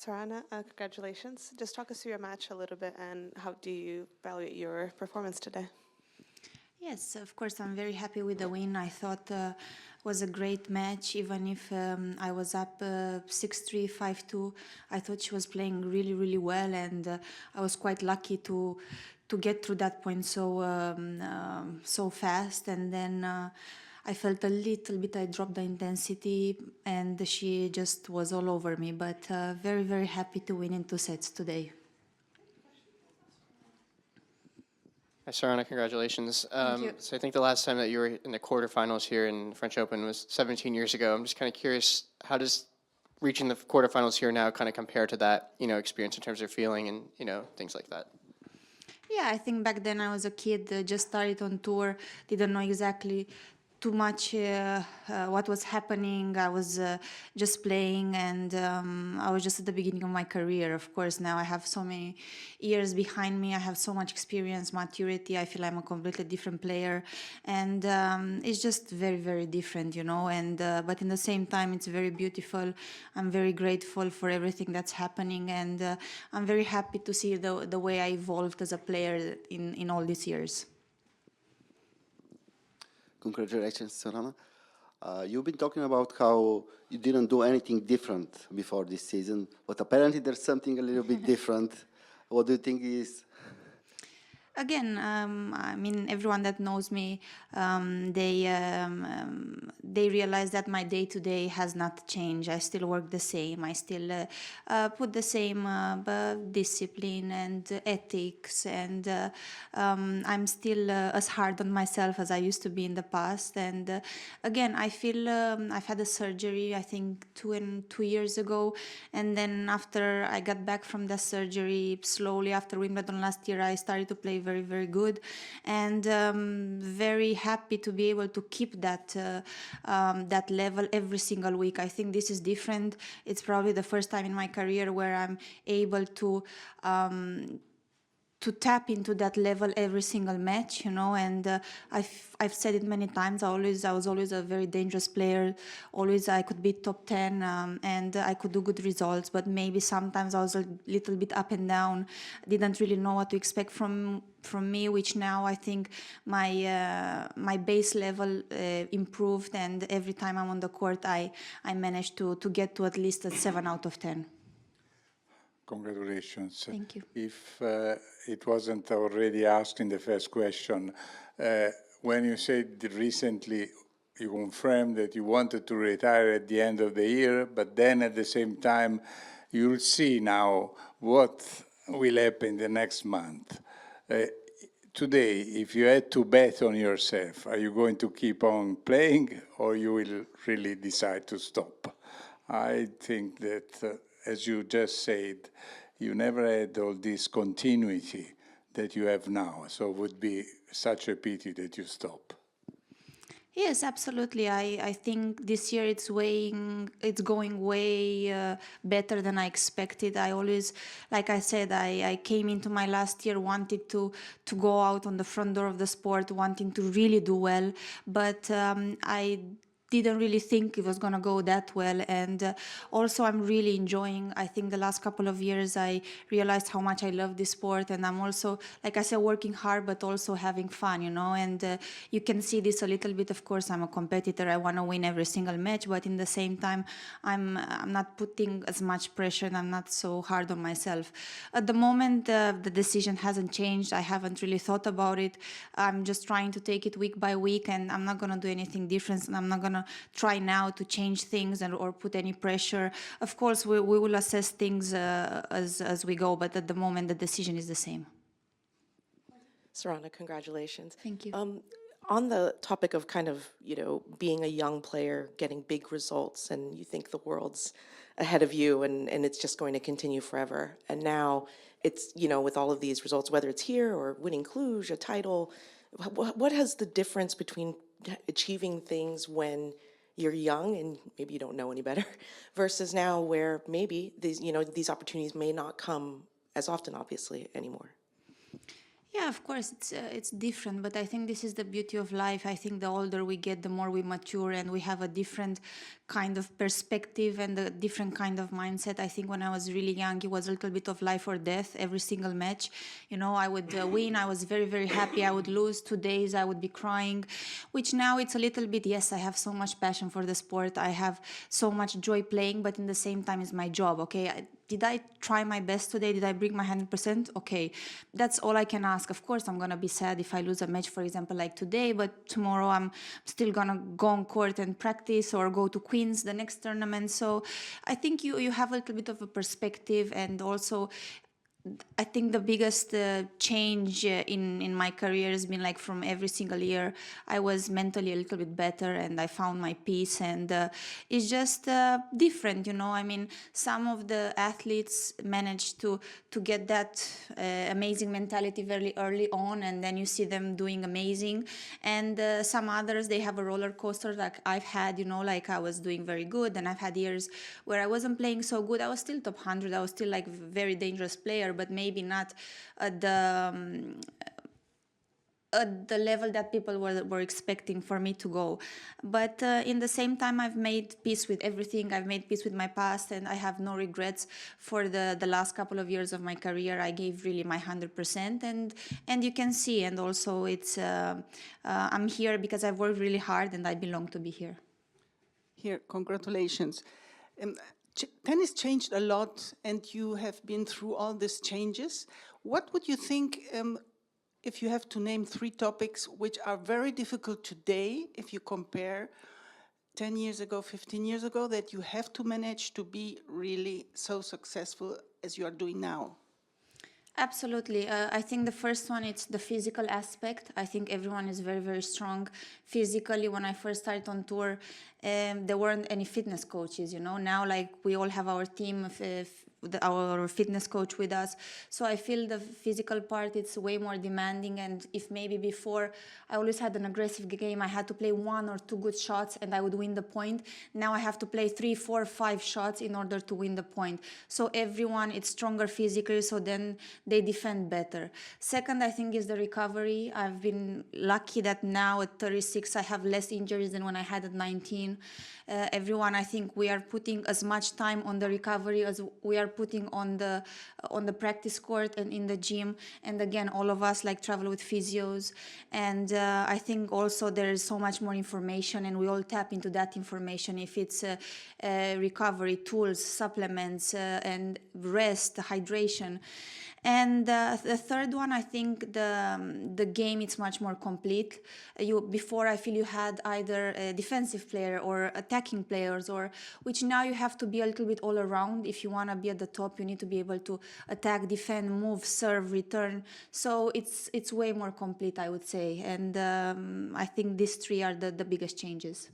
Sorana, congratulations. Just talk us through your match a little bit and how do you evaluate your performance today? Yes, of course, I'm very happy with the win. I thought was a great match, even if I was up 6-3, 5-2. I thought she was playing really, really well, and I was quite lucky to get through that point so fast. And then I felt a little bit, I dropped the intensity, and she just was all over me. But very, very happy to win in 2 sets today. Hi, Sorana, congratulations. Thank you. So I think the last time that you were in the quarterfinals here in French Open was 17 years ago. I'm just kind of curious, how does reaching the quarterfinals here now kind of compare to that, experience in terms of feeling and, things like that? Yeah, I think back then I was a kid, just started on tour, didn't know exactly too much what was happening. I was just playing, and I was just at the beginning of my career. Of course, now I have so many years behind me. I have so much experience, maturity. I feel I'm a completely different player, and it's just very, very different, And but in the same time, it's very beautiful. I'm very grateful for everything that's happening, and I'm very happy to see the way I evolved as a player in all these years. Congratulations, Sorana. You've been talking about how you didn't do anything different before this season, but apparently there's something a little bit different. What do you think is? Again, I mean, everyone that knows me, they realize that my day-to-day has not changed. I still work the same. I still put the same discipline and ethics, and I'm still as hard on myself as I used to be in the past. And again, I feel I've had a surgery, I think 2 years ago, and then after I got back from the surgery, slowly after Wimbledon last year, I started to play very, very good, and very happy to be able to keep that that level every single week. I think this is different. It's probably the first time in my career where I'm able to tap into that level every single match, and I've said it many times. I was always a very dangerous player. Always I could be top 10, and I could do good results, but maybe sometimes I was a little bit up and down. Didn't really know what to expect from me, which now I think my base level improved, and every time I'm on the court, I managed to get to at least a 7 out of 10. Congratulations. Thank you. If it wasn't already asked in the first question, when you said recently you confirmed that you wanted to retire at the end of the year, but then at the same time you'll see now what will happen the next month. Today, if you had to bet on yourself, are you going to keep on playing, or you will really decide to stop? I think that as you just said, you never had all this continuity that you have now, so it would be such a pity that you stop. Yes, absolutely. I think this year it's going way better than I expected. I always, like I said, I came into my last year wanting to go out on the front door of the sport, wanting to really do well, but I didn't really think it was going to go that well. And also I'm really enjoying, I think the last couple of years I realized how much I love this sport, and I'm also, like I said, working hard but also having fun, and you can see this a little bit. Of course, I'm a competitor, I want to win every single match, but in the same time I'm not putting as much pressure, and I'm not so hard on myself. At the moment, the decision hasn't changed. I haven't really thought about it. I'm just trying to take it week by week, and I'm not going to do anything different, and I'm not going to try now to change things or put any pressure. Of course, we will assess things as we go, but at the moment the decision is the same. Sorana, congratulations. Thank you. On the topic of kind of, being a young player, getting big results, and you think the world's ahead of you and it's just going to continue forever. And now it's, with all of these results, whether it's here or winning Cluj, a title, what has the difference between achieving things when you're young and maybe you don't know any better versus now where maybe these, these opportunities may not come as often, obviously, anymore? Yeah, of course, it's different, but I think this is the beauty of life. I think the older we get, the more we mature, and we have a different kind of perspective and a different kind of mindset. I think when I was really young, it was a little bit of life or death every single match. You know, I would win, I was very, very happy. I would lose 2 days, I would be crying, which now it's a little bit, yes, I have so much passion for the sport. I have so much joy playing, but in the same time, it's my job, okay? Did I try my best today? Did I bring my 100%? Okay, that's all I can ask. Of course, I'm gonna be sad if I lose a match, for example, like today, but tomorrow I'm still gonna go on court and practice or go to Queens, the next tournament. So I think you have a little bit of a perspective, and also I think the biggest change in my career has been like from every single year I was mentally a little bit better and I found my peace, and it's just different, you know. I mean, some of the athletes manage to get that amazing mentality very early on, and then you see them doing amazing, and some others, they have a roller coaster like I've had, you know, like I was doing very good and I've had years where I wasn't playing so good. I was still top 100, I was still like very dangerous player, but maybe not at the level that people were expecting for me to go. But in the same time, I've made peace with everything. I've made peace with my past, and I have no regrets for the last couple of years of my career. I gave really my 100%, and you can see. And also, it's I'm here because I've worked really hard, and I belong to be here. Here, congratulations. Tennis changed a lot, and you have been through all these changes. What would you think if you have to name 3 topics which are very difficult today, if you compare 10 years ago, 15 years ago, that you have to manage to be really so successful as you are doing now? Absolutely. I think the first one, it's the physical aspect. I think everyone is very, very strong physically. When I first started on tour, there weren't any fitness coaches, you know. Now, like, we all have our team of our fitness coach with us. So I feel the physical part, it's way more demanding. And if maybe before I always had an aggressive game, I had to play 1 or 2 good shots and I would win the point. Now I have to play 3, 4, 5 shots in order to win the point. So everyone, it's stronger physically, so then they defend better. Second, I think, is the recovery. I've been lucky that now at 36, I have less injuries than when I had at 19. Everyone, I think we are putting as much time on the recovery as we are putting on the practice court and in the gym. And again, all of us like travel with physios. And I think also there is so much more information, and we all tap into that information. If it's recovery tools, supplements, and rest, hydration. And the third one, I think the game is much more complete. Before, I feel you had either a defensive player or attacking players, which now you have to be a little bit all around. If you want to be at the top, you need to be able to attack, defend, move, serve, return. So it's way more complete, I would say. And I think these 3 are the biggest changes.